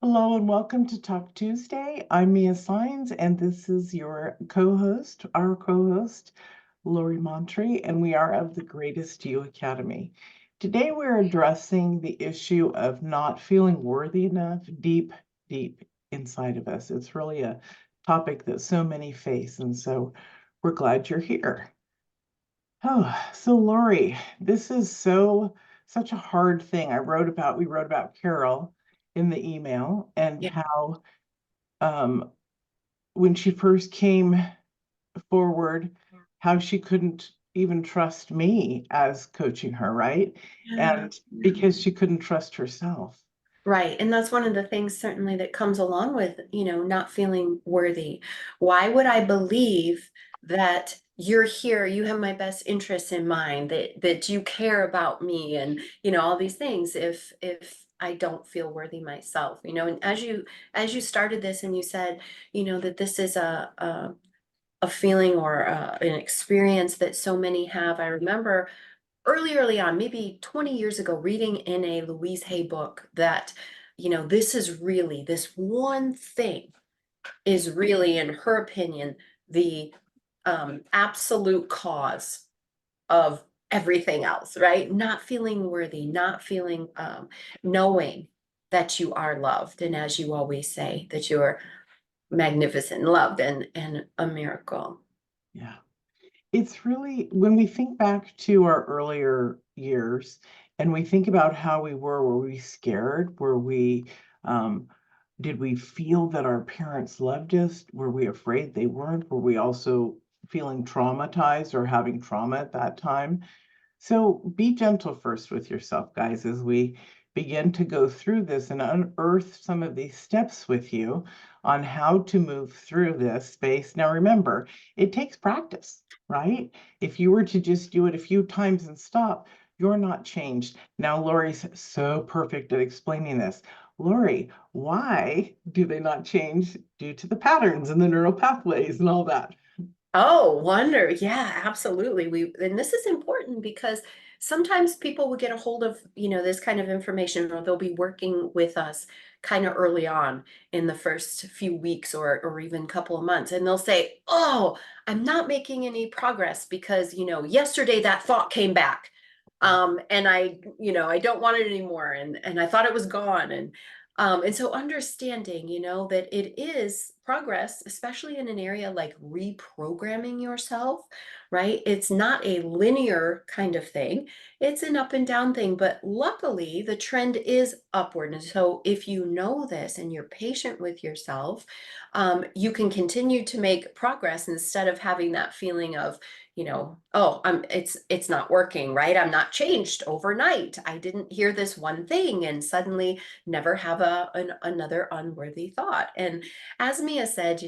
Hello and welcome to Talk Tuesday. I'm Mia Saenz, and this is your co-host, our co-host, Lori Montry, and we are of the Greatest You Academy. Today we're addressing the issue of not feeling worthy enough deep inside of us. It's really a topic that so many face, and so we're glad you're here. Oh, so Lori, this is such a hard thing. We wrote about Carol in the email and Yeah. how um when she first came forward, how she couldn't even trust me as coaching her, right? Yeah. And because she couldn't trust herself. Right. And that's one of the things certainly that comes along with, not feeling worthy. Why would I believe that you're here, you have my best interests in mind, that you care about me and, all these things if I don't feel worthy myself, and as you started this and you said, that this is a feeling or an experience that so many have. I remember early on, maybe 20 years ago, reading in a Louise Hay book that, this one thing is really, in her opinion, the absolute cause of everything else, right? Not feeling worthy, not feeling, knowing that you are loved. And as you always say, that you're magnificent, loved, and a miracle. Yeah. It's really, when we think back to our earlier years and we think about how we were we scared? Um, did we feel that our parents loved us? Were we afraid they weren't? Were we also feeling traumatized or having trauma at that time? So be gentle first with yourself, guys, as we begin to go through this and unearth some of these steps with you on how to move through this space. Now, remember, it takes practice, right? If you were to just do it a few times and stop, you're not changed. Now, Lori's so perfect at explaining this. Lori, why do they not change due to the patterns and the neural pathways and all that? Oh, wonder. Yeah, absolutely. And this is important because sometimes people will get a hold of, this kind of information, or they'll be working with us kind of early on in the first few weeks or even couple of months. And they'll say, "Oh, I'm not making any progress because, yesterday that thought came back. And I don't want it anymore. And I thought it was gone." And so understanding, that it is progress, especially in an area like reprogramming yourself, right? It's not a linear kind of thing. It's an up and down thing, but luckily the trend is upward. And so if you know this and you're patient with yourself, you can continue to make progress instead of having that feeling of, oh, it's not working, right? I'm not changed overnight. I didn't hear this one thing and suddenly never have another unworthy thought. And as Mia said,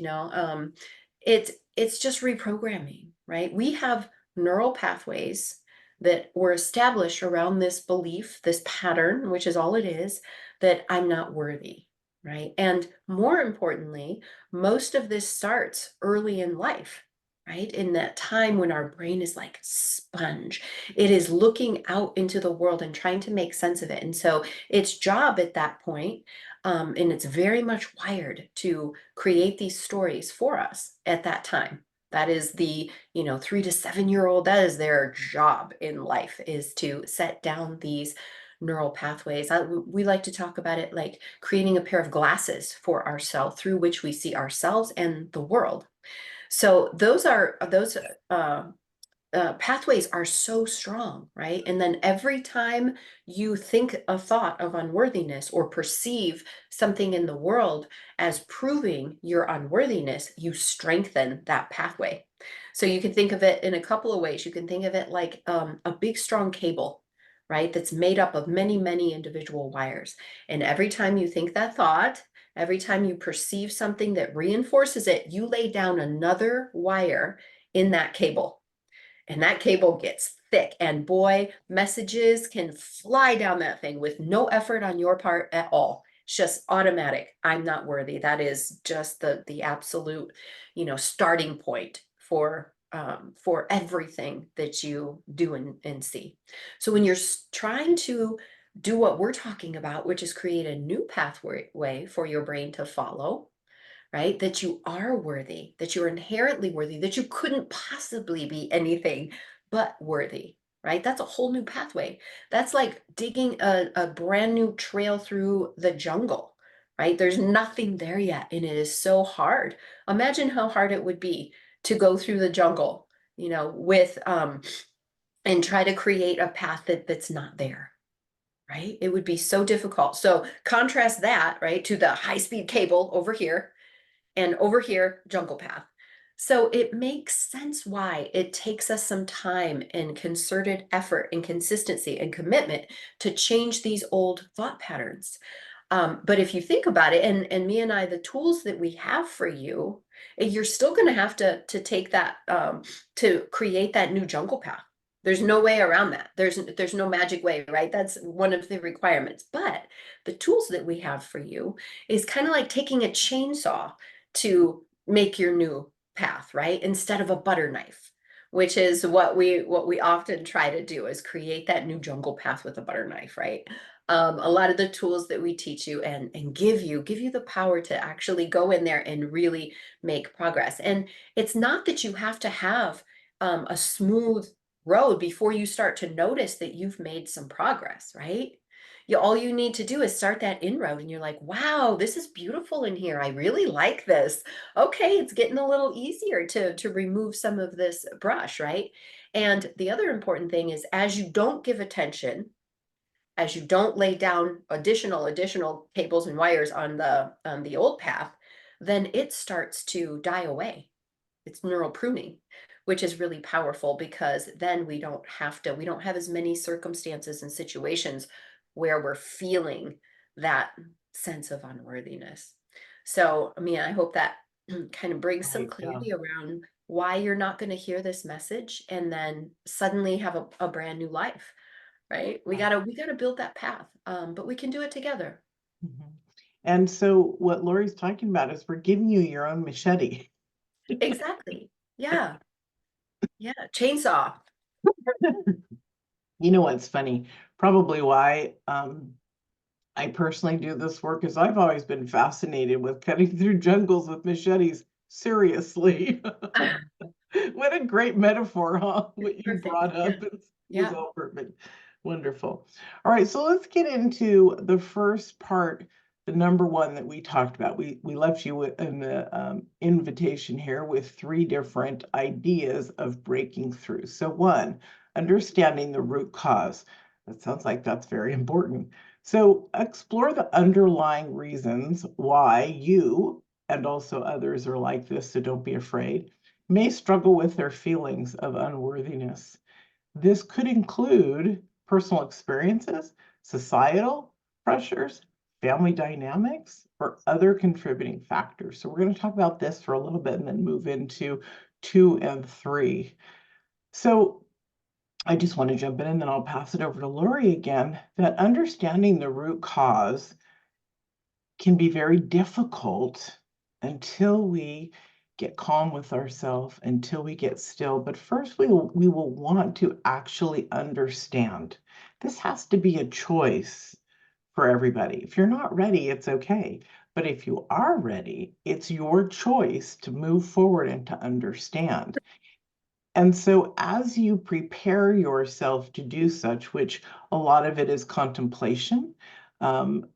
it's just reprogramming, right? We have neural pathways that were established around this belief, this pattern, which is all it is, that I'm not worthy, right? And more importantly, most of this starts early in life, right? In that time when our brain is like a sponge, it is looking out into the world and trying to make sense of it. And so its job at that point, and it's very much wired to create these stories for us at that time. That is the, 3 to 7 year old, that is their job in life, is to set down these neural pathways. We like to talk about it like creating a pair of glasses for ourselves through which we see ourselves and the world. So those pathways are so strong, right? And then every time you think a thought of unworthiness or perceive something in the world as proving your unworthiness, you strengthen that pathway. So you can think of it in a couple of ways. You can think of it like a big, strong cable, right? That's made up of many, many individual wires. And every time you think that thought, every time you perceive something that reinforces it, you lay down another wire in that cable, and that cable gets thick, and boy, messages can fly down that thing with no effort on your part at all. It's just automatic. I'm not worthy. That is just the absolute, starting point for everything that you do and see. So when you're trying to do what we're talking about, which is create a new pathway for your brain to follow, right? That you are worthy, that you're inherently worthy, that you couldn't possibly be anything but worthy, right? That's a whole new pathway. That's like digging a brand new trail through the jungle, right? There's nothing there yet, and it is so hard. Imagine how hard it would be to go through the jungle, with and try to create a path that's not there, right? It would be so difficult. So contrast that, right, to the high-speed cable over here, and over here, jungle path. So it makes sense why it takes us some time and concerted effort and consistency and commitment to change these old thought patterns. But if you think about it, and me and I, the tools that we have for you, you're still going to have to take that to create that new jungle path. There's no way around that. There's no magic way, right? That's one of the requirements. But the tools that we have for you is kind of like taking a chainsaw to make your new path, right? Instead of a butter knife, which is what we often try to do, is create that new jungle path with a butter knife, right? A lot of the tools that we teach you and give you the power to actually go in there and really make progress. And it's not that you have to have a smooth road before you start to notice that you've made some progress, right? All you need to do is start that inroad, and you're like, wow, this is beautiful in here. I really like this. Okay, it's getting a little easier to remove some of this brush, right? And the other important thing is, as you don't give attention, as you don't lay down additional cables and wires on the old path, then it starts to die away. It's neural pruning, which is really powerful, because then we don't have as many circumstances and situations where we're feeling that sense of unworthiness. So, I mean, I hope that kind of brings some Right, yeah. clarity around why you're not going to hear this message and then suddenly have a brand new life, right? We Yeah. gotta we gotta build that path, but we can do it together. Mhm. And so what Lori's talking about is we're giving you your own machete. Exactly. Yeah. Yeah. Chainsaw. You know what's funny? Probably why I personally do this work is I've always been fascinated with cutting through jungles with machetes. Seriously. What a great metaphor, huh? It's What you perfect. brought Yeah. up was Yeah. all perfect. Wonderful. All right, so let's get into the first part, the number one that we talked about. We left you in the invitation here with three different ideas of breaking through. So one, understanding the root cause. That sounds like that's very important. So explore the underlying reasons why you and also others are like this, so don't be afraid, may struggle with their feelings of unworthiness. This could include personal experiences, societal pressures, family dynamics, or other contributing factors. So we're going to talk about this for a little bit and then move into 2 and 3. So I just want to jump in and then I'll pass it over to Lori again, that understanding the root cause can be very difficult until we get calm with ourselves, until we get still. But first, we will want to actually understand. This has to be a choice for everybody. If you're not ready, it's okay. But if you are ready, it's your choice to move forward and to understand. And so, as you prepare yourself to do such, which a lot of it is contemplation, um,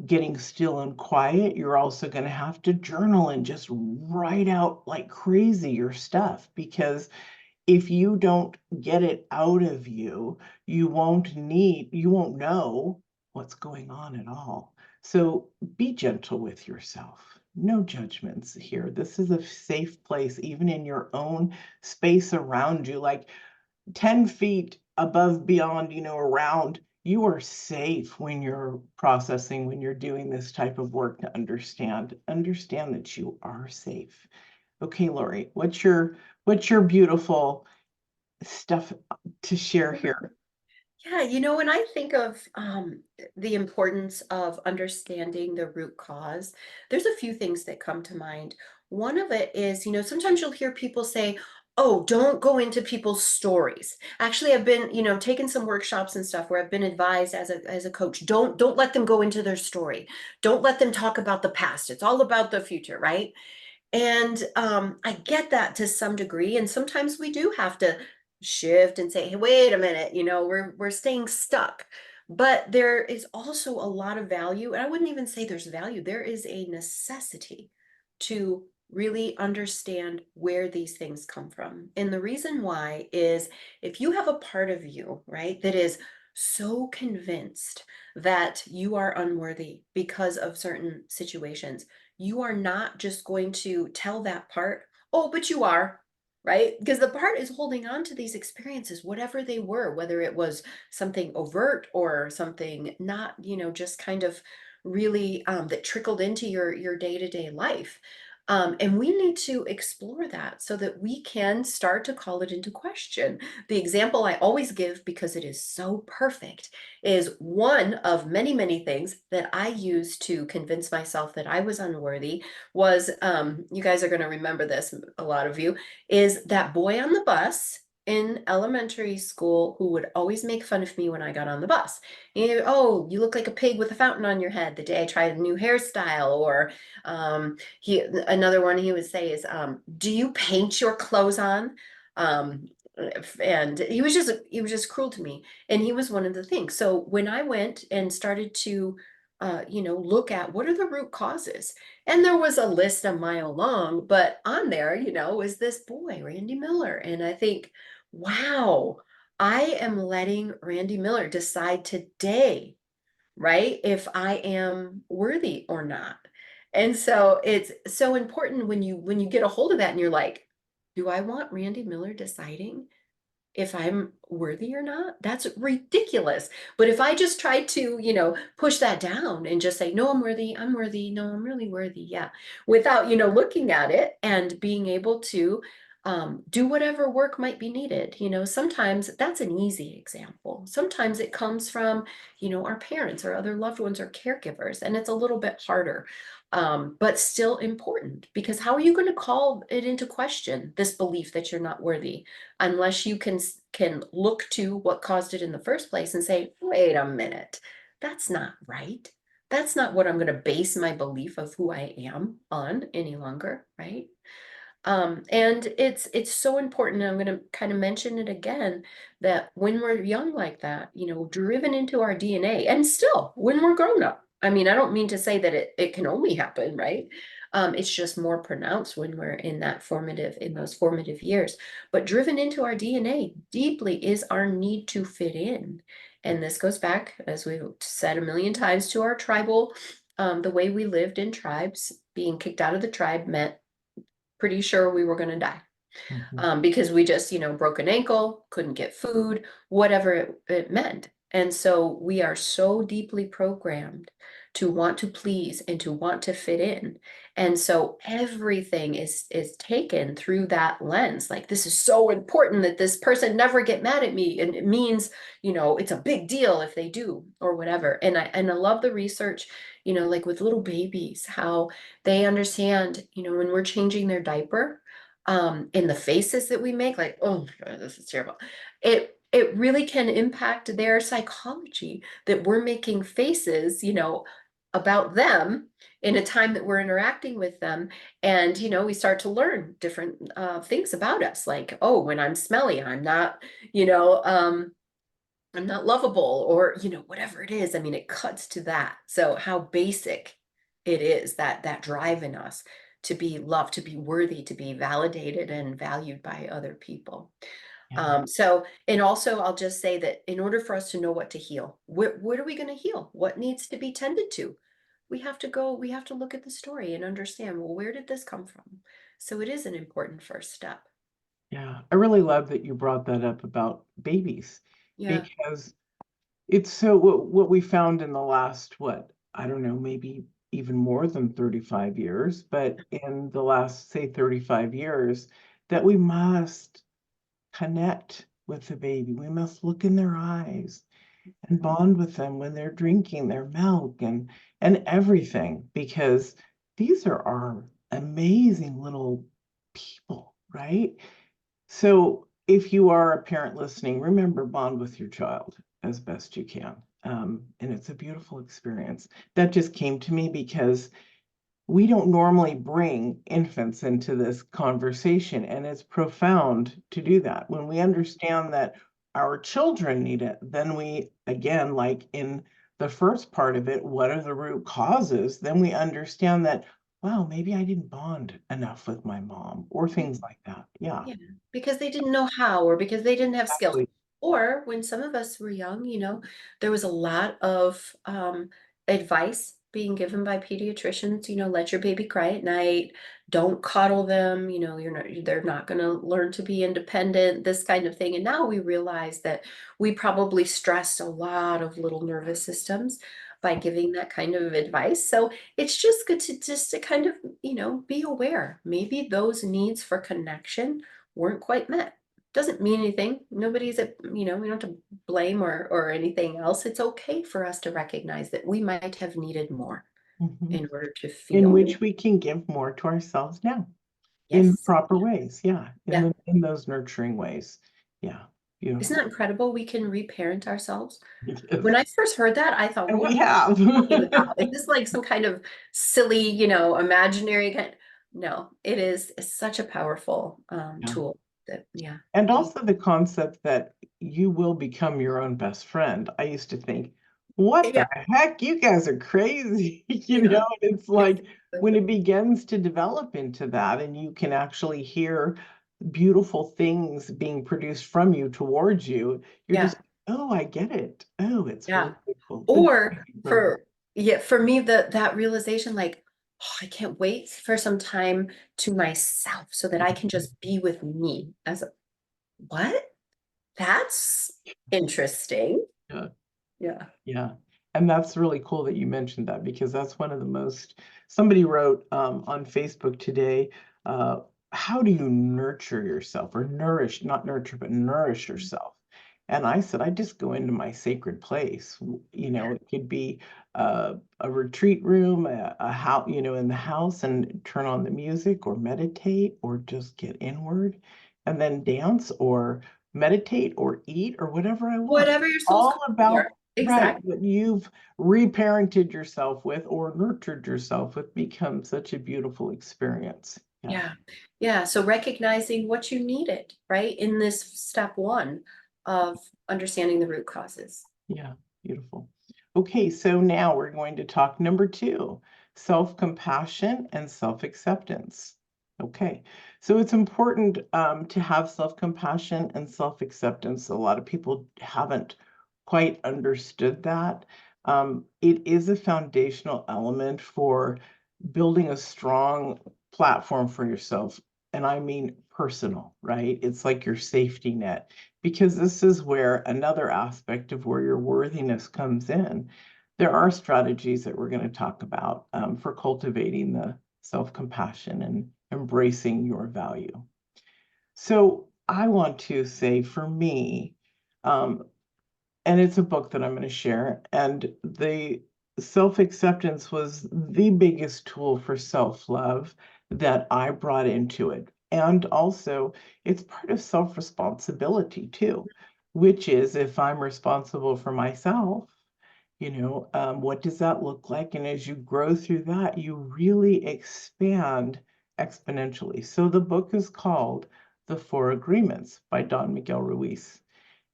getting still and quiet, you're also going to have to journal and just write out like crazy your stuff, because if you don't get it out of you, you won't know what's going on at all. So be gentle with yourself. No judgments here. This is a safe place, even in your own space around you, like 10 feet above, beyond, around. You are safe when you're processing, when you're doing this type of work to understand that you are safe. Okay, Lori, what's your beautiful stuff to share here? Yeah, when I think of the importance of understanding the root cause, there's a few things that come to mind. One of it is, sometimes you'll hear people say, Oh, don't go into people's stories. Actually, I've been, taking some workshops and stuff where I've been advised as a coach, don't let them go into their story. Don't let them talk about the past. It's all about the future, right? And I get that to some degree, and sometimes we do have to shift and say, "Hey, wait a minute, we're staying stuck." But there is also a lot of value, and I wouldn't even say there's value. There is a necessity to really understand where these things come from. And the reason why is if you have a part of you, right, that is so convinced that you are unworthy because of certain situations, you are not just going to tell that part, oh, but you are, right? Because the part is holding on to these experiences, whatever they were, whether it was something overt or something not, just kind of really that trickled into your day-to-day life. And we need to explore that so that we can start to call it into question. The example I always give, because it is so perfect, is one of many, many things that I used to convince myself that I was unworthy was, you guys are going to remember this, a lot of you, is that boy on the bus in elementary school who would always make fun of me when I got on the bus. Oh, you look like a pig with a fountain on your head the day I tried a new hairstyle. Or another one he would say is, do you paint your clothes on? Um, and he was just cruel to me. And he was one of the things. So when I went and started to, look at what are the root causes, and there was a list a mile long, but on there, was this boy, Randy Miller. And I think, wow, I am letting Randy Miller decide today, right, if I am worthy or not. And so it's so important when you get a hold of that and you're like, do I want Randy Miller deciding if I'm worthy or not? That's ridiculous. But if I just try to, push that down and just say, no, I'm worthy, no, I'm really worthy, yeah, without, looking at it and being able to do whatever work might be needed. Sometimes that's an easy example. Sometimes it comes from, our parents or other loved ones or caregivers, and it's a little bit harder. But still important, because how are you going to call it into question, this belief that you're not worthy, unless you can look to what caused it in the first place and say, wait a minute, that's not right. That's not what I'm going to base my belief of who I am on any longer, right? And it's so important, and I'm going to kind of mention it again, that when we're young like that, driven into our DNA, and still when we're grown up. I mean, I don't mean to say that it can only happen, right? It's just more pronounced when we're in those formative years. But driven into our DNA deeply is our need to fit in. And this goes back, as we've said a million times, to our tribal, the way we lived in tribes. Being kicked out of the tribe meant pretty sure we were going to die, Mhm. because we just, broke an ankle, couldn't get food, whatever it meant. And so we are so deeply programmed to want to please and to want to fit in. And so everything is taken through that lens. Like, this is so important that this person never get mad at me. And it means, it's a big deal if they do, or whatever. And I love the research, like with little babies, how they understand, when we're changing their diaper, in the faces that we make, like, oh my God, this is terrible. It really can impact their psychology, that we're making faces, about them in a time that we're interacting with them. And, we start to learn different things about us, like, oh, when I'm smelly, you know, um, I'm not lovable, or, whatever it is. I mean, it cuts to that. So how basic it is, that drive in us to be loved, to be worthy, to be validated and valued by other people. Yeah. And also I'll just say that in order for us to know what to heal, what are we going to heal? What needs to be tended to? We have to look at the story and understand, well, where did this come from? So it is an important first step. Yeah. I really love that you brought that up about babies, Yeah. because it's so what we found in the last, what, I don't know, maybe even more than 35 years, but in the last, say, 35 years, that we must connect with the baby. We must look in their eyes and bond with them when they're drinking their milk and everything, because these are our amazing little people, right? So if you are a parent listening, remember, bond with your child as best you can. And it's a beautiful experience. That just came to me because we don't normally bring infants into this conversation, and it's profound to do that. When we understand that our children need it, then we, again, like in the first part of it, what are the root causes? Then we understand that, wow, maybe I didn't bond enough with my mom, or things like that. Yeah, Yeah, because they didn't know how, or because they didn't have skills. exactly. Or when some of us were young, there was a lot of advice being given by pediatricians, let your baby cry at night, don't coddle them, they're not going to learn to be independent, this kind of thing. And now we realize that we probably stressed a lot of little nervous systems by giving that kind of advice. So it's just good to kind of, be aware. Maybe those needs for connection weren't quite met. Doesn't mean anything. Nobody's we don't have to blame or anything else. It's okay for us to recognize that we might have needed more Mhm. in order to In feel. which we can give more to ourselves now in Yes. proper ways. Yeah, Yeah. in those nurturing ways. Yeah, Isn't that beautiful. incredible? We can reparent ourselves. When Yes. I first heard that, I thought, And what we have. talking about? Is this like some kind of silly, imaginary kind? No, it's such a powerful Yeah. tool that, yeah. And also the concept that you will become your own best friend. I used to think, what Yeah. the heck? You guys are crazy. Yeah. And it's It's like when it begins to develop into that, and you can actually hear beautiful things being produced from you towards you, you're yeah. just, oh, I get it. Oh, it's really Yeah. beautiful. But Or thank you for that. for me, that realization, like, oh, I can't wait for some time to myself so that I can just be with me as a what? That's interesting. Yeah. Yeah. Yeah. And that's really cool that you mentioned that, because that's one of the most, somebody wrote on Facebook today, uh, how do you nurture yourself, or nourish, not nurture, but nourish yourself? And I said, I just go into my sacred place. It could be a retreat room, a house, in the house, and turn on the music or meditate or just get inward and then dance or meditate or eat or whatever I want. Whatever your soul's All calling about, for. right, Exactly. what you've reparented yourself with or nurtured yourself with becomes such a beautiful experience. Yeah, Yeah. Yeah. So recognizing what you needed, right? In this step one of understanding the root causes. yeah, beautiful. Okay, so now we're going to talk number two, self-compassion and self-acceptance. Okay, so it's important to have self-compassion and self-acceptance. A lot of people haven't quite understood that. It is a foundational element for building a strong platform for yourself. And I mean personal, right? It's like your safety net, because this is where another aspect of where your worthiness comes in. There are strategies that we're going to talk about for cultivating the self-compassion and embracing your value. So I want to say, for me, um, and it's a book that I'm going to share, and the self-acceptance was the biggest tool for self-love that I brought into it. And also, it's part of self-responsibility too, which is, if I'm responsible for myself, what does that look like? And as you grow through that, you really expand exponentially. So the book is called The Four Agreements by Don Miguel Ruiz.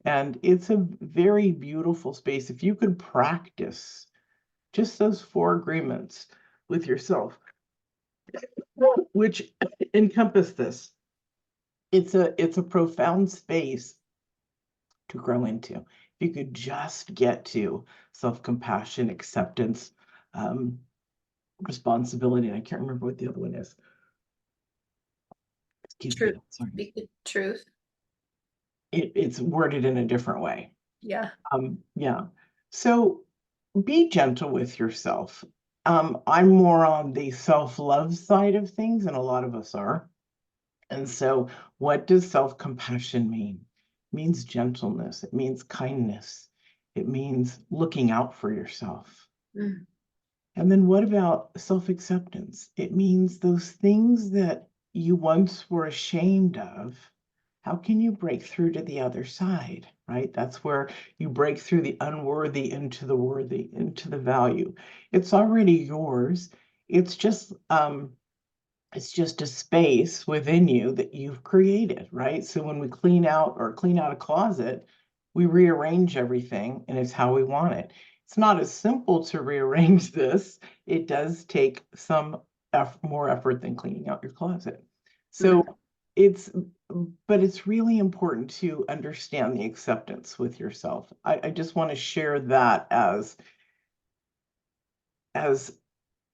And it's a very beautiful space. If you could practice just those four agreements with yourself, which encompass this, it's a profound space to grow into. If you could just get to self-compassion, acceptance, um, responsibility, and I can't remember what the other one is. Excuse Truth. me, sorry. Speak the truth. It's worded in a different way. Yeah. Yeah. So be gentle with yourself. I'm more on the self-love side of things, and a lot of us are. And so, what does self-compassion mean? It means gentleness, it means kindness, it means looking out for yourself. Mm. And then what about self-acceptance? It means those things that you once were ashamed of, How can you break through to the other side, right? That's where you break through the unworthy into the worthy, into the value. It's already yours. It's just it's just a space within you that you've created, right? So when we clean out a closet, we rearrange everything and it's how we want it. It's not as simple to rearrange this. It does take some more effort than cleaning out your closet. So Mhm. it's, but it's really important to understand the acceptance with yourself. I just want to share that as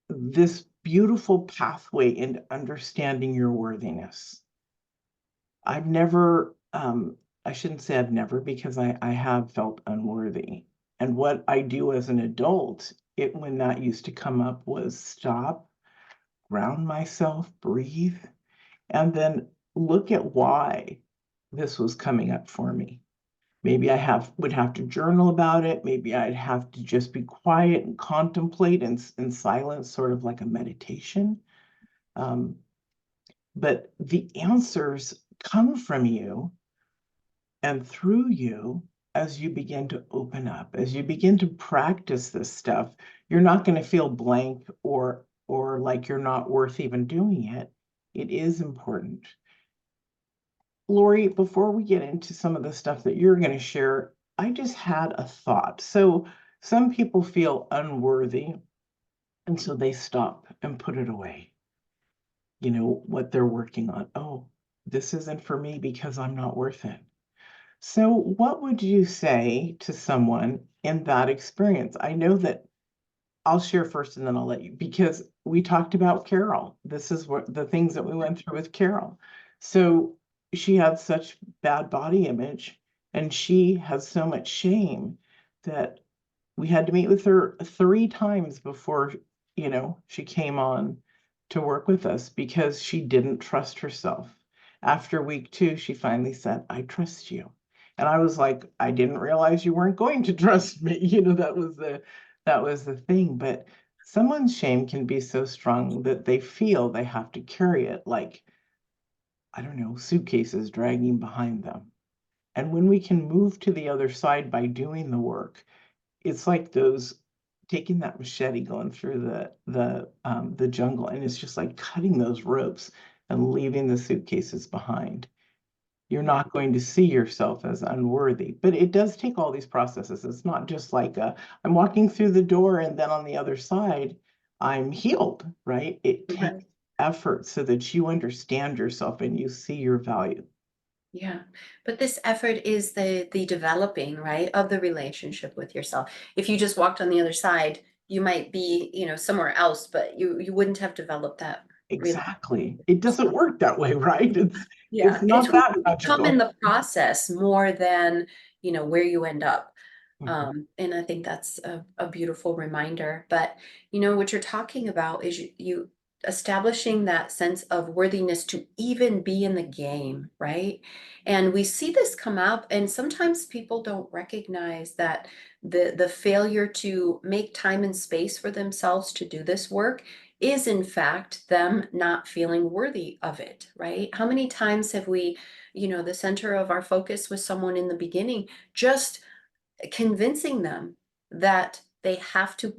this beautiful pathway into understanding your worthiness. I've never, I shouldn't say I've never, because I have felt unworthy. And what I do as an adult, when that used to come up, was stop, ground myself, breathe, and then look at why this was coming up for me. Maybe would have to journal about it. Maybe I'd have to just be quiet and contemplate in silence, sort of like a meditation. Um, but the answers come from you and through you as you begin to open up, as you begin to practice this stuff. You're not going to feel blank or like you're not worth even doing it. It is important. Lori, before we get into some of the stuff that you're going to share, I just had a thought. So some people feel unworthy, and so they stop and put it away. You know, what they're working on. Oh, this isn't for me because I'm not worth it. So, what would you say to someone in that experience? I know that I'll share first and then I'll let you, because we talked about Carol. This is what the things that we went through with Carol. So, she had such bad body image and she has so much shame that we had to meet with her 3 times before, she came on to work with us because she didn't trust herself. After week 2, she finally said, I trust you. And I was like, I didn't realize you weren't going to trust me. That was the thing. But someone's shame can be so strong that they feel they have to carry it like, I don't know, suitcases dragging behind them. And when we can move to the other side by doing the work, it's like those taking that machete going through the jungle, and it's just like cutting those ropes and leaving the suitcases behind. You're Yeah. not going to see yourself as unworthy, but it does take all these processes. It's not just like I'm walking through the door and then on the other side I'm healed, right? It takes Right. effort so that you understand yourself and you see your value. Yeah. But this effort is the developing, right, of the relationship with yourself. If you just walked on the other side, you might be, somewhere else, but you wouldn't have developed that relationship. Exactly. It doesn't work that way, right? It's Yeah, it's not who that you become in magical. the process more than, where you end up. Mhm. And I think that's a beautiful reminder. But what you're talking about is you establishing that sense of worthiness to even be in the game, right? And we see this come up, and sometimes people don't recognize that the failure to make time and space for themselves to do this work is in fact them not feeling worthy of it, right? How many times have we, the center of our focus was someone in the beginning, just convincing them that they have to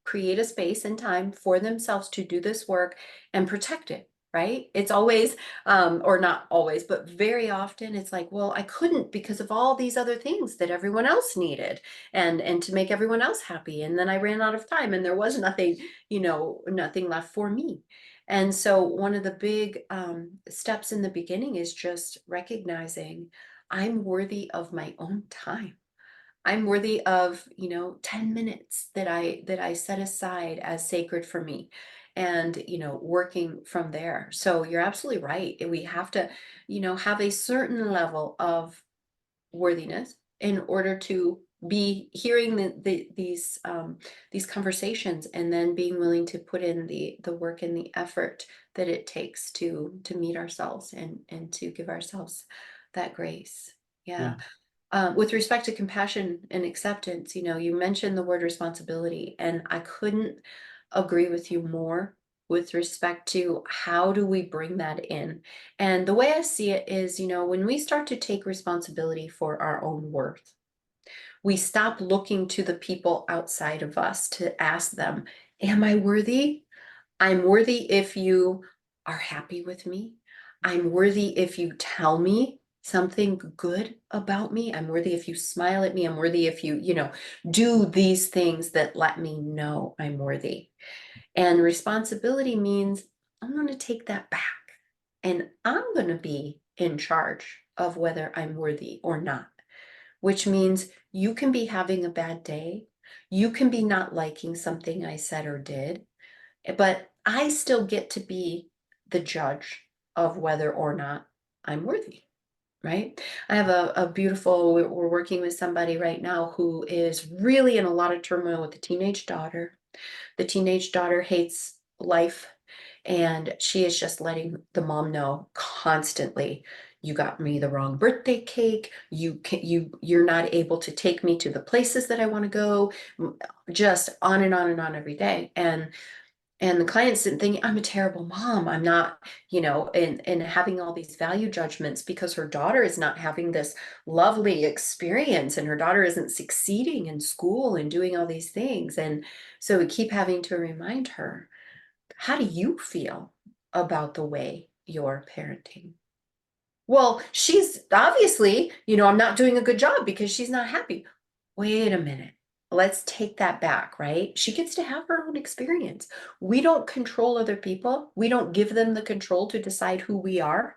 create a space and time for themselves to do this work and protect it, right? It's always or not always, but very often it's like, well, I couldn't because of all these other things that everyone else needed, and to make everyone else happy, and then I ran out of time and there was nothing, nothing left for me. And so one of the big steps in the beginning is just recognizing I'm worthy of my own time. I'm worthy of, 10 minutes that I set aside as sacred for me, and, working from there. So you're absolutely right. We have to, have a certain level of worthiness in order to be hearing these conversations, and then being willing to put in the work and the effort that it takes to meet ourselves, and to give ourselves that grace. Yeah. Yeah. With respect to compassion and acceptance, you mentioned the word responsibility, and I couldn't agree with you more. with respect to how do we bring that in. And the way I see it is, when we start to take responsibility for our own worth, we stop looking to the people outside of us to ask them, am I worthy? I'm worthy if you are happy with me. I'm worthy if you tell me something good about me. I'm worthy if you smile at me. I'm worthy if you do these things that let me know I'm worthy. And responsibility means I'm going to take that back and I'm going to be in charge of whether I'm worthy or not, which means you can be having a bad day. You can be not liking something I said or did, but I still get to be the judge of whether or not I'm worthy, right? I have a beautiful, we're working with somebody right now who is really in a lot of turmoil with a teenage daughter. The teenage daughter hates life, and she is just letting the mom know constantly, you got me the wrong birthday cake, you're not able to take me to the places that I want to go, just on and on and on every day. And the clients didn't think I'm a terrible mom. I'm not, and having all these value judgments because her daughter is not having this lovely experience and her daughter isn't succeeding in school and doing all these things. And so we keep having to remind her, how do you feel about the way you're parenting? Well, she's obviously, I'm not doing a good job because she's not happy. Wait a minute. Let's take that back, right? She gets to have her own experience. We don't control other people. We don't give them the control to decide who we are,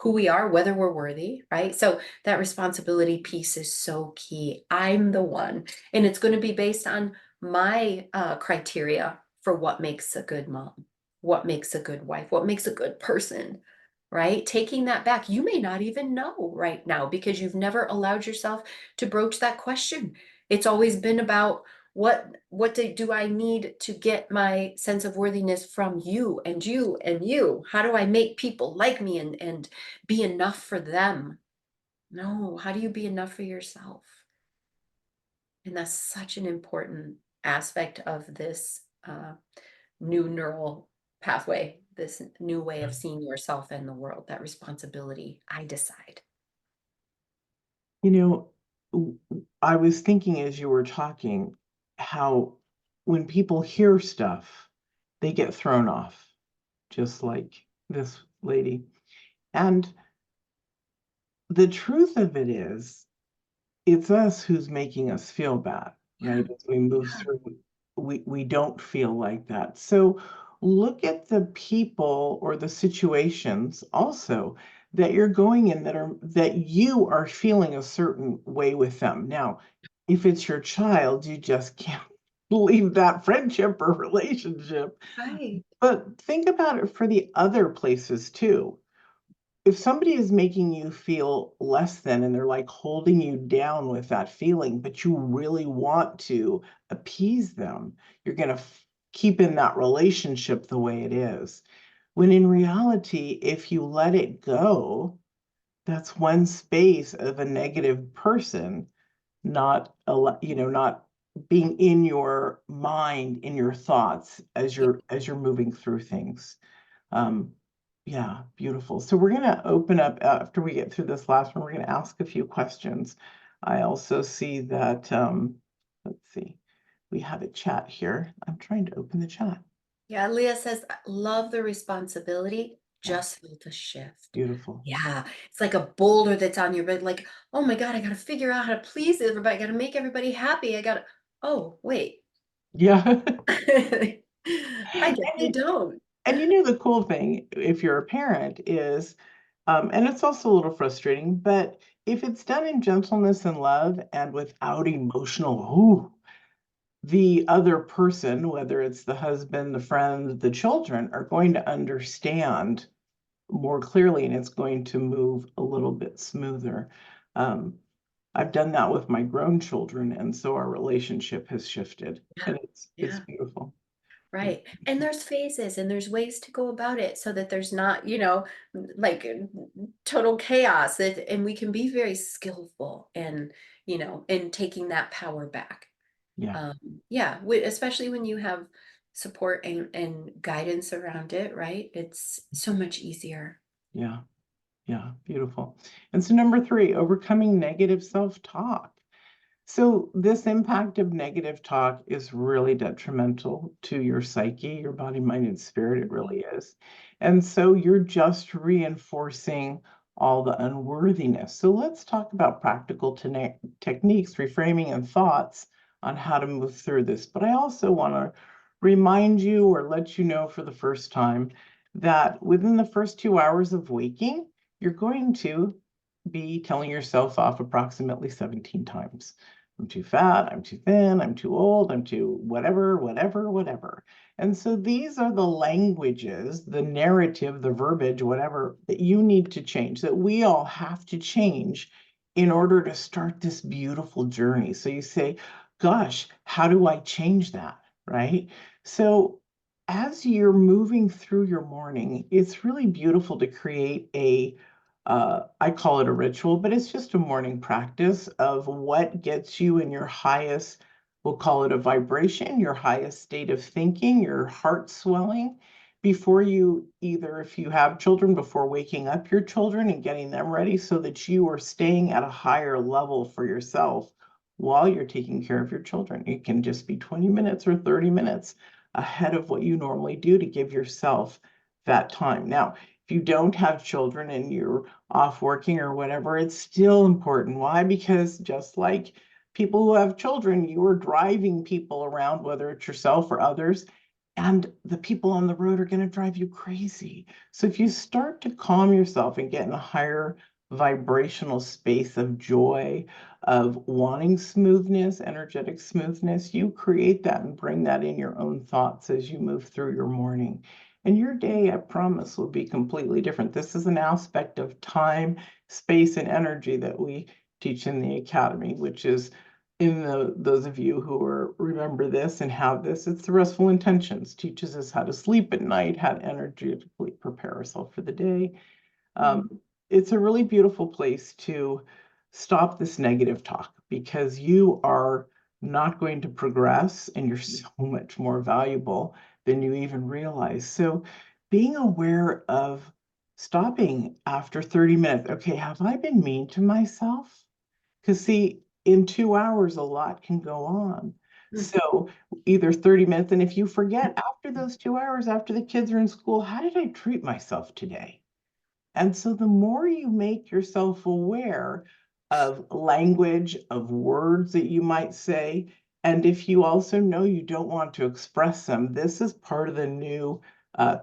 whether we're worthy, right? So that responsibility piece is so key. I'm the one, and it's going to be based on my criteria for what makes a good mom, what makes a good wife, what makes a good person, right? Taking that back, you may not even know right now because you've never allowed yourself to broach that question. It's always been about what do I need to get my sense of worthiness from you and you and you? How do I make people like me and be enough for them? No, how do you be enough for yourself? And that's such an important aspect of this new neural pathway, this new way of seeing yourself and the world, that responsibility. I decide. You know, I was thinking as you were talking how when people hear stuff, they get thrown off, just like this lady. And the truth of it is, it's us who's making us feel bad, Yeah, right? As we move yeah, through, we don't feel like that. So look at the people or the situations also that you're going in that you are feeling a certain way with them. Now, if it's your child, you just can't leave that friendship or relationship. right. But think about it for the other places too. If somebody is making you feel less than and they're like holding you down with that feeling, but you really want to appease them, you're going to keep in that relationship the way it is. When in reality, if you let it go, that's one space of a negative person, not being in your mind, in your thoughts as you're moving through things. Um, yeah, beautiful. So we're going to open up after we get through this last one. We're going to ask a few questions. I also see that, let's see, we have a chat here. I'm trying to open the chat. Yeah, Leah says, "I love the responsibility, Yeah, just felt a shift." beautiful. Yeah, it's like a boulder that's on your bed, like, oh my God, I gotta figure out how to please everybody. I gotta make everybody happy. Oh, wait. Yeah. I guess I And, don't. the cool thing, if you're a parent, is, and it's also a little frustrating, but if it's done in gentleness and love and without emotional, ooh, the other person, whether it's the husband, the friend, the children, are going to understand more clearly and it's going to move a little bit smoother. Um, I've done that with my grown children, and so our relationship has shifted, Yeah, and it's yeah. beautiful. It's Right. And beautiful. there's phases and there's ways to go about it so that there's not, like total chaos and we can be very skillful and, in taking that power back. Yeah. Um, yeah, especially when you have support and guidance around it, right? It's so much easier. Yeah. Yeah. Beautiful. And so number three, overcoming negative self-talk. So this impact of negative talk is really detrimental to your psyche, your body, mind, and spirit. It really is. And so you're just reinforcing all the unworthiness. So let's talk about practical techniques, reframing, and thoughts on how to move through this. But I also want to remind you or let you know for the first time that within the first 2 hours of waking, you're going to be telling yourself off approximately 17 times. I'm too fat, I'm too thin, I'm too old, I'm too whatever, whatever, whatever. And so these are the languages, the narrative, the verbiage, whatever, that you need to change, that we all have to change in order to start this beautiful journey. So you say, gosh, how do I change that? Right? So as you're moving through your morning, it's really beautiful to create I call it a ritual, but it's just a morning practice of what gets you in your highest, we'll call it a vibration, your highest state of thinking, your heart swelling, before you either, if you have children, before waking up your children and getting them ready so that you are staying at a higher level for yourself while you're taking care of your children. It can just be 20 minutes or 30 minutes ahead of what you normally do to give yourself that time. Now, if you don't have children and you're off working or whatever, it's still important. Why? Because just like people who have children, you are driving people around, whether it's yourself or others, and the people on the road are going to drive you crazy. So if you start to calm yourself and get in a higher vibrational space of joy, of wanting smoothness, energetic smoothness, you create that and bring that in your own thoughts as you move through your morning. And your day, I promise, will be completely different. This is an aspect of time, space, and energy that we teach in the academy, which is in those of you who remember this and have this, it's the restful intentions. Teaches us how to sleep at night, how to energetically prepare ourselves for the day. Mhm. It's a really beautiful place to stop this negative talk because you are not going to progress and you're so much more valuable than you even realize. So being aware of stopping after 30 minutes. Okay, have I been mean to myself? Because see, in 2 hours, a lot can go on. Mm. So either 30 minutes, and if you forget after those 2 hours, after the kids are in school, how did I treat myself today? And so the more you make yourself aware of language, of words that you might say, and if you also know you don't want to express them, this is part of the new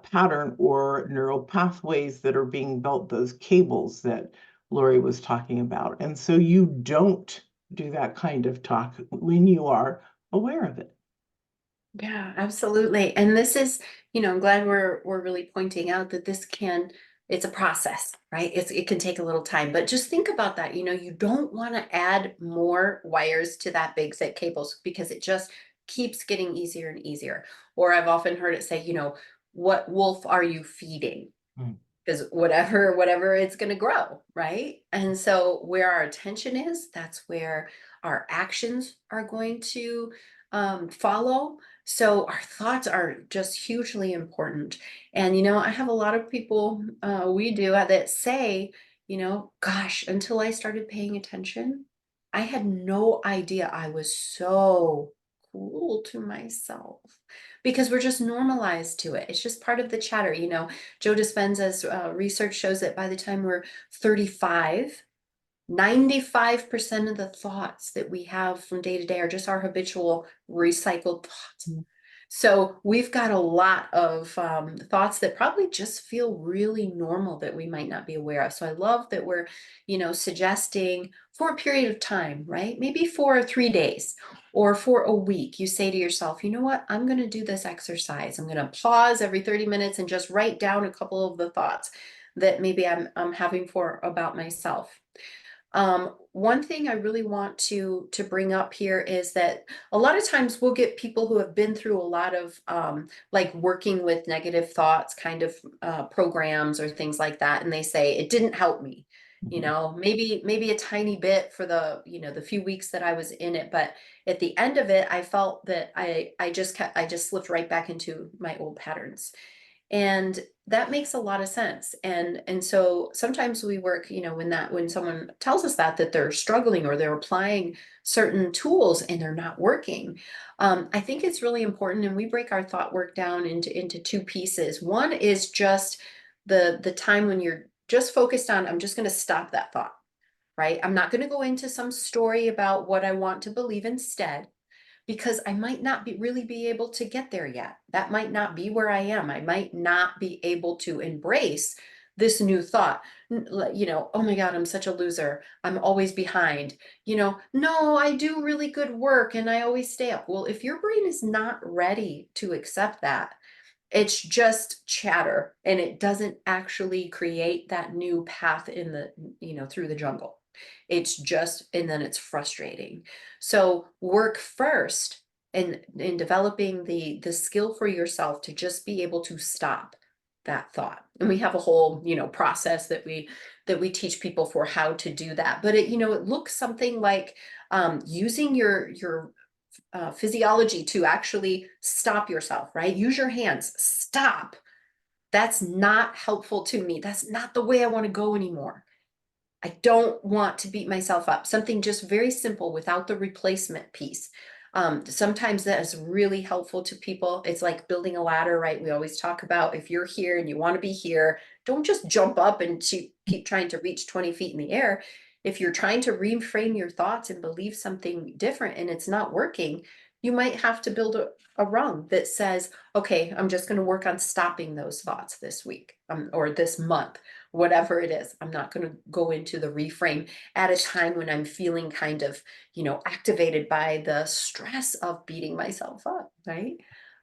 pattern or neural pathways that are being built, those cables that Lori was talking about. And so you don't do that kind of talk when you are aware of it. Yeah, absolutely. And this is, I'm glad we're really pointing out that it's a process, right? It can take a little time, but just think about that. You don't want to add more wires to that big set cables because it just keeps getting easier and easier. Or I've often heard it say, what wolf are you feeding? Mm. Because whatever it's going to grow, right? And so where our attention is, that's where our actions are going to follow. So our thoughts are just hugely important. And I have a lot of people we do that say, gosh, until I started paying attention, I had no idea I was so cruel to myself because we're just normalized to it. It's just part of the chatter. Joe Dispenza's research shows that by the time we're 35, 95% of the thoughts that we have from day to day are just our habitual recycled thoughts. Mm. So we've got a lot of thoughts that probably just feel really normal that we might not be aware of. So I love that we're, suggesting for a period of time, right? Maybe for 3 days or for a week, you say to yourself, you know what? I'm going to do this exercise. I'm going to pause every 30 minutes and just write down a couple of the thoughts that maybe I'm having for about myself. One thing I really want to bring up here is that a lot of times we'll get people who have been through a lot of like working with negative thoughts kind of programs or things like that, and they say it didn't help me. Mhm. maybe a tiny bit for the, the few weeks that I was in it, but at the end of it, I felt that I just slipped right back into my old patterns. And that makes a lot of sense. And so sometimes we work, when someone tells us that they're struggling or they're applying certain tools and they're not working, I think it's really important. And we break our thought work down into two pieces. One is just the time when you're just focused on, I'm just going to stop that thought, right? I'm not going to go into some story about what I want to believe instead, because I might not really be able to get there yet. That might not be where I am. I might not be able to embrace this new thought. Oh my God, I'm such a loser. I'm always behind. No, I do really good work and I always stay up. Well, if your brain is not ready to accept that, it's just chatter and it doesn't actually create that new path through the jungle. It's just, and then it's frustrating. So work first in developing the skill for yourself to just be able to stop that thought. And we have a whole, process that we teach people for how to do that. But it looks something like using your physiology to actually stop yourself, right? Use your hands, stop. That's not helpful to me. That's not the way I want to go anymore. I don't want to beat myself up. Something just very simple without the replacement piece. Sometimes that is really helpful to people. It's like building a ladder, right? We always talk about if you're here and you want to be here, don't just jump up and keep trying to reach 20 feet in the air. If you're trying to reframe your thoughts and believe something different and it's not working, you might have to build a rung that says, okay, I'm just going to work on stopping those thoughts this week, or this month, whatever it is. I'm not going to go into the reframe at a time when I'm feeling kind of, activated by the stress of beating myself up, right?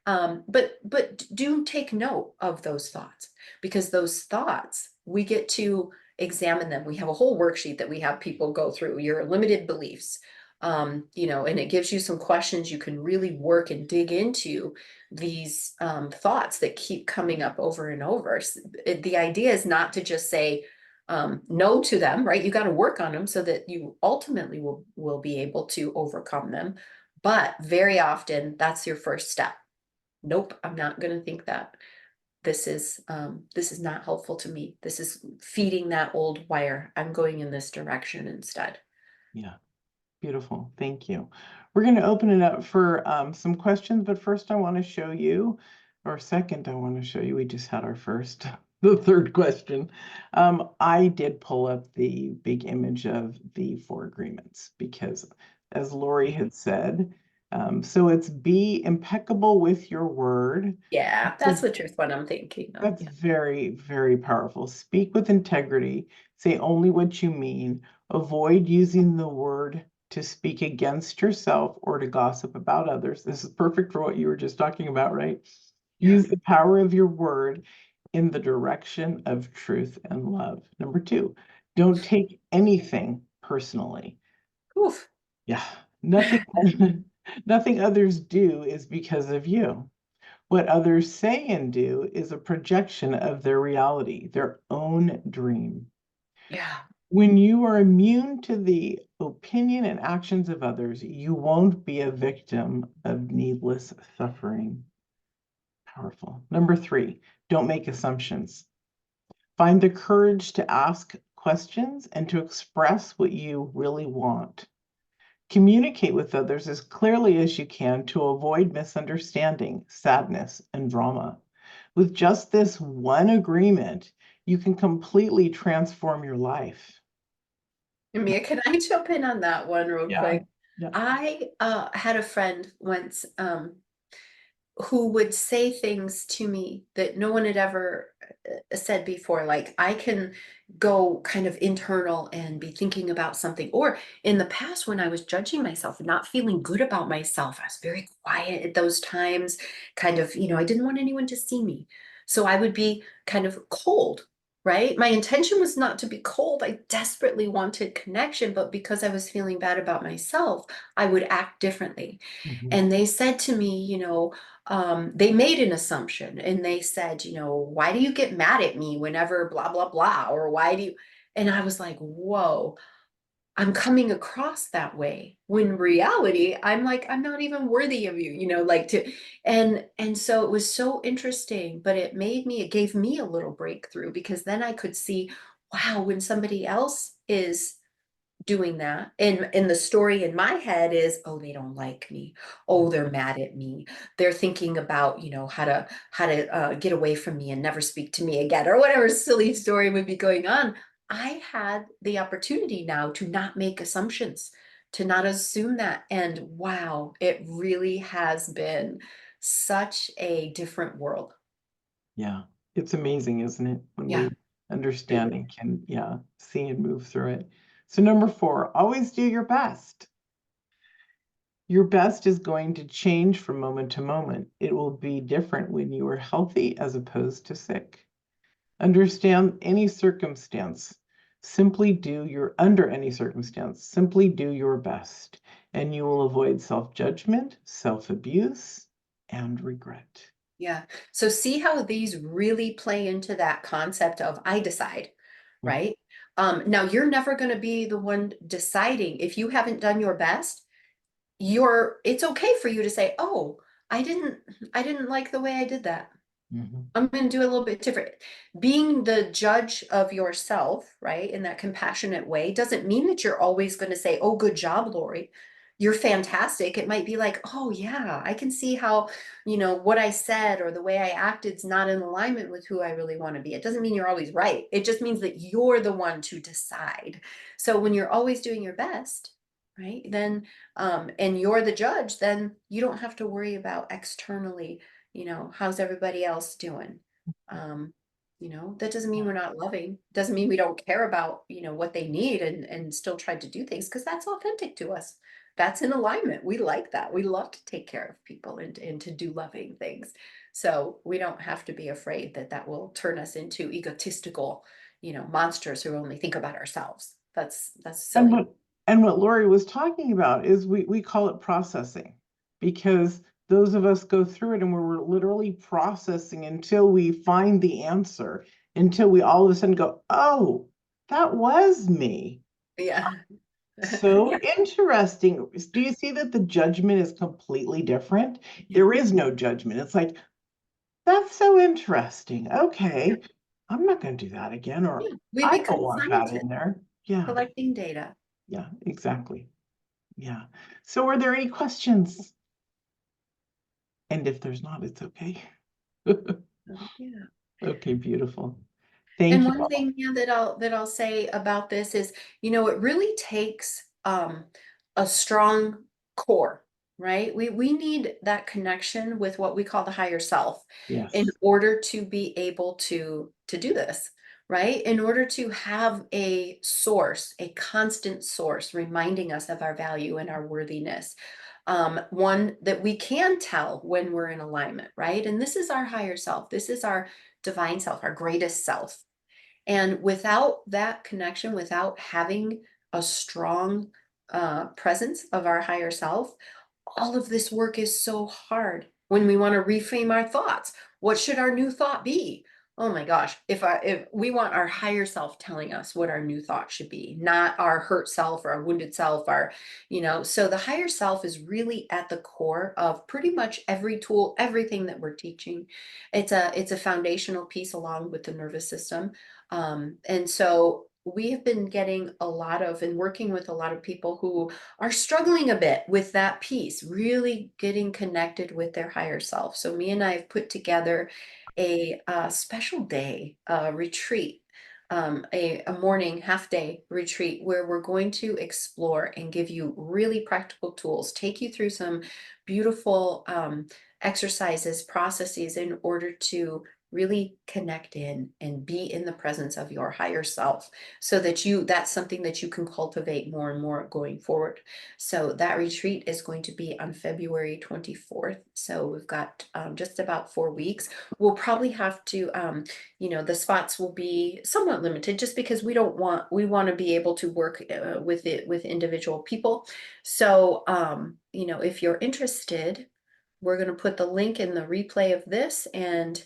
But do take note of those thoughts, because those thoughts, we get to examine them. We have a whole worksheet that we have people go through your limited beliefs. And it gives you some questions you can really work and dig into these thoughts that keep coming up over and over. The idea is not to just say no to them, right? You got to work on them so that you ultimately will be able to overcome them. But very often, that's your first step. Nope, I'm not going to think that. This is not helpful to me. This is feeding that old wire. I'm going in this direction instead. Yeah, beautiful. Thank you. We're going to open it up for some questions, but first I want to show you, or second, I want to show you, we just had our first, the third question. I did pull up the big image of the four agreements because, as Lori had said, so it's be impeccable with your word. Yeah, So that's the truth, what I'm thinking of. that's very, very powerful. Speak with integrity. Say only what you mean. Avoid using the word to speak against yourself or to gossip about others. This is perfect for what you were just talking about, right? Yeah. Use the power of your word in the direction of truth and love. Number two, don't take anything personally. Oof. Yeah, nothing, nothing others do is because of you. What others say and do is a projection of their reality, their own dream. Yeah. When you are immune to the opinion and actions of others, you won't be a victim of needless suffering. Powerful. Number three, don't make assumptions. Find the courage to ask questions and to express what you really want. Communicate with others as clearly as you can to avoid misunderstanding, sadness, and drama. With just this one agreement, you can completely transform your life. Mia, can I jump in on that one real Yeah. quick? Yeah. I had a friend once who would say things to me that no one had ever said before. Like, I can go kind of internal and be thinking about something. Or in the past, when I was judging myself and not feeling good about myself, I was very quiet at those times. Kind of, I didn't want anyone to see me. So I would be kind of cold. Right. My intention was not to be cold. I desperately wanted connection, but because I was feeling bad about myself, I would act differently. Mhm. And they said to me, they made an assumption and they said, why do you get mad at me whenever blah, blah, blah? Or why do you? And I was like, whoa, I'm coming across that way. When reality, I'm like, I'm not even worthy of you, like to, and so it was so interesting, but it gave me a little breakthrough, because then I could see, wow, when somebody else is doing that, and the story in my head is, oh, they don't like me, oh, they're mad at me, they're thinking about, how to get away from me and never speak to me again, or whatever silly story would be going on. I had the opportunity now to not make assumptions, to not assume that, and wow, it really has been such a different world. Yeah. It's amazing, isn't it? When Yeah, we understand really. and can, yeah, see and move through it. So number 4, always do your best. Your best is going to change from moment to moment. It will be different when you are healthy as opposed to sick. Understand any circumstance. Under any circumstance, simply do your best, and you will avoid self-judgment, self-abuse, and regret. Yeah. So see how these really play into that concept of I decide, Mhm. right? Now you're never going to be the one deciding. If you haven't done your best, it's okay for you to say, "Oh, I didn't I didn't like the way I did that. Mhm. I'm going to do it a little bit different." Being the judge of yourself, right, in that compassionate way, doesn't mean that you're always going to say, "Oh, good job, Lori. You're fantastic." It might be like, "Oh, yeah, I can see how, what I said or the way I acted is not in alignment with who I really want to be." It doesn't mean you're always right. It just means that you're the one to decide. So when you're always doing your best, right, then, and you're the judge, then you don't have to worry about externally, how's everybody else doing? Um, that doesn't mean we're not loving, doesn't mean we don't care about, what they need, and still try to do things, because that's authentic to us. That's in alignment. We like that. We love to take care of people, and to do loving things. So we don't have to be afraid that that will turn us into egotistical, monsters who only think about ourselves. That's And silly. what Lori was talking about is we call it processing, because those of us go through it and we're literally processing until we find the answer, until we all of a sudden go, oh, that was me. Yeah. So Yeah. interesting. Do you see that the judgment is completely different? Yeah. There is no judgment. It's like, that's so interesting. Yeah. Okay, I'm not going to do that again, or Yeah. We I don't become want that in scientists there. Yeah, collecting data. yeah, exactly. Yeah. So are there any questions? And if there's not, it's okay. Yeah. Okay, beautiful. And Thank you one all. thing, yeah, that I'll say about this is, it really takes a strong core, right? We need that connection with what we call the higher self in Yes. order to be able to do this, right? In order to have a source, a constant source reminding us of our value and our worthiness. One that we can tell when we're in alignment, right? And this is our higher self. This is our divine self, our greatest self. And without that connection, without having a strong presence of our higher self, all of this work is so hard. When we want to reframe our thoughts, what should our new thought be? Oh my gosh, if we want our higher self telling us what our new thought should be, not our hurt self or our wounded self, so the higher self is really at the core of pretty much every tool, everything that we're teaching. It's a foundational piece along with the nervous system. And so we have been getting a lot of and working with a lot of people who are struggling a bit with that piece, really getting connected with their higher self. So me and I have put together a special day, retreat, a morning half day retreat where we're going to explore and give you really practical tools, take you through some beautiful exercises, processes in order to really connect in and be in the presence of your higher self, so that that's something that you can cultivate more and more going forward. So that retreat is going to be on February 24th. So we've got just about 4 weeks. We'll probably have to, the spots will be somewhat limited, just because we want to be able to work with individual people. So, if you're interested, we're going to put the link in the replay of this, and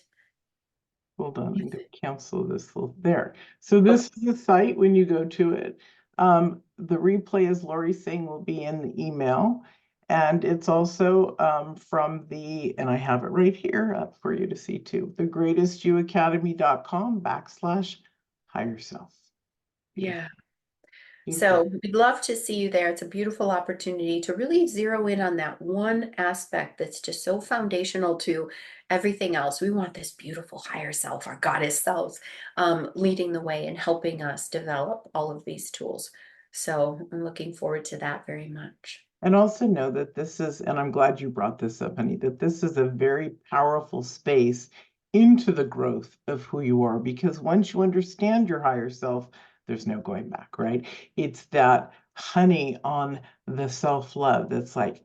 Hold on, I'm Yes. gonna cancel this little, there. So this is the site when you go to it. The replay, as Lori's saying, will be in the email. And it's also from the, and I have it right here up for you to see too, thegreatestyouacademy.com/higher self. Yeah. Beautiful. So we'd love to see you there. It's a beautiful opportunity to really zero in on that one aspect that's just so foundational to everything else. We want this beautiful higher self, our goddess selves, leading the way and helping us develop all of these tools. So I'm looking forward to that very much. And also know that this is, and I'm glad you brought this up, honey, that this is a very powerful space into the growth of who you are. Because once you understand your higher self, there's no going back, right? It's that honey on the self-love that's like,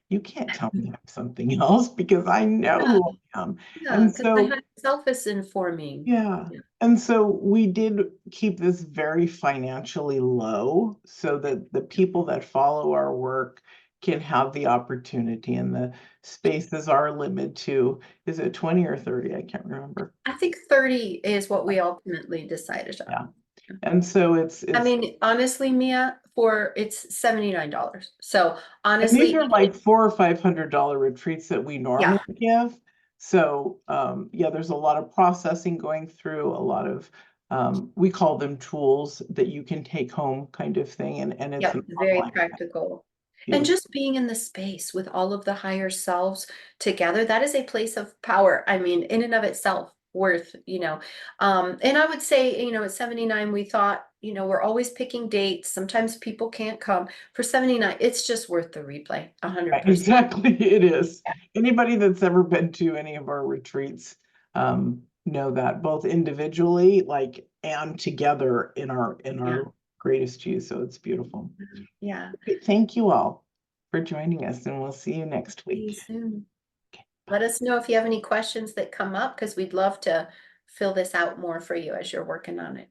you can't tell me I'm something else because I know Yeah, who I am. yeah, And because my so higher self is informing. yeah. Yeah. And so we did keep this very financially low so that the people that follow our work can have the opportunity, and the spaces are limited to, is it 20 or 30? I can't remember. I think 30 is what we ultimately decided Yeah. on. And so I it's mean, honestly, Mia, for it's $79. So and these honestly, are like $400 or $500 retreats that we yeah, normally give. So yeah, there's a lot of processing going through, a lot of we call them tools that you can take home kind of thing. And it's yep, an very online practical. And beautiful. just being in the space with all of the higher selves together, that is a place of power. I mean, in and of itself, worth, and I would say, at 79, we thought, we're always picking dates. Sometimes people can't come. For 79, it's just worth the replay, Right, 100%. exactly, it is. Anybody that's ever been to any of our retreats know that both individually, like, and together in Yeah, our greatest use. So it's beautiful. yeah. Okay, thank you all for joining us, and we'll see you next See you week. soon. Okay, Let bye. us know if you have any questions that come up because we'd love to fill this out more for you as you're working on it.